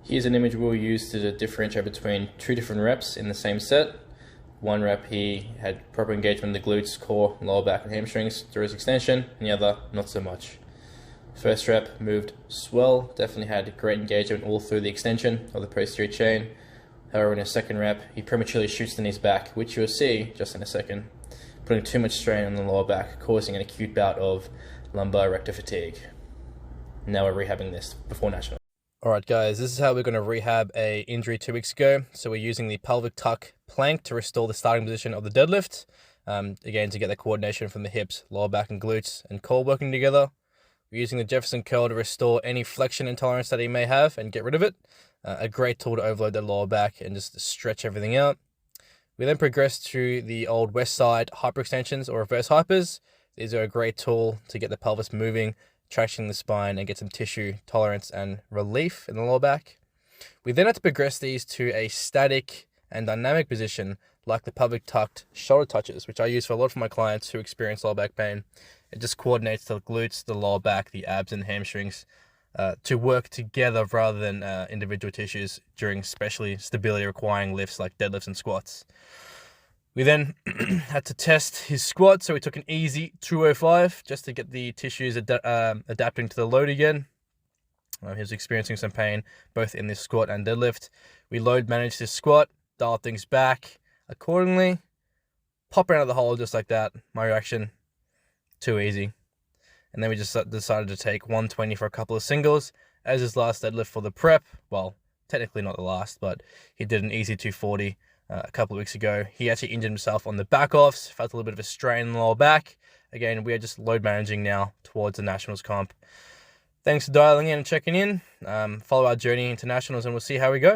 Here's an image we'll use to differentiate between two different reps in the same set. One rep he had proper engagement in the glutes, core, lower back and hamstrings through his extension, and the other not so much. First rep moved swell, definitely had great engagement all through the extension of the posterior chain. However, in his second rep, he prematurely shoots the knees back, which you'll see just in a second, putting too much strain on the lower back, causing an acute bout of lumbar erector fatigue. Now we're rehabbing this before national. Alright guys, this is how we're going to rehab a injury 2 weeks ago. So we're using the pelvic tuck plank to restore the starting position of the deadlift. Again, to get the coordination from the hips, lower back and glutes and core working together. We're using the Jefferson curl to restore any flexion intolerance that he may have and get rid of it. A great tool to overload the lower back and just stretch everything out. We then progress to the old west side hyperextensions or reverse hypers. These are a great tool to get the pelvis moving, tractioning the spine and get some tissue tolerance and relief in the lower back. We then have to progress these to a static and dynamic position like the pelvic tucked shoulder touches, which I use for a lot of my clients who experience lower back pain. It just coordinates the glutes, the lower back, the abs and the hamstrings to work together rather than individual tissues during especially stability requiring lifts like deadlifts and squats. We then had to test his squat, so we took an easy 205 just to get the tissues adapting to the load again. He was experiencing some pain both in this squat and deadlift. We load managed his squat, dialed things back accordingly, pop out of the hole just like that. My reaction, too easy. And then we just decided to take 120 for a couple of singles as his last deadlift for the prep. Well, technically not the last, but he did an easy 240 a couple of weeks ago. He actually injured himself on the back offs, felt a little bit of a strain in the lower back. Again, we are just load managing now towards the Nationals comp. Thanks for dialing in and checking in. Follow our journey into Nationals and we'll see how we go.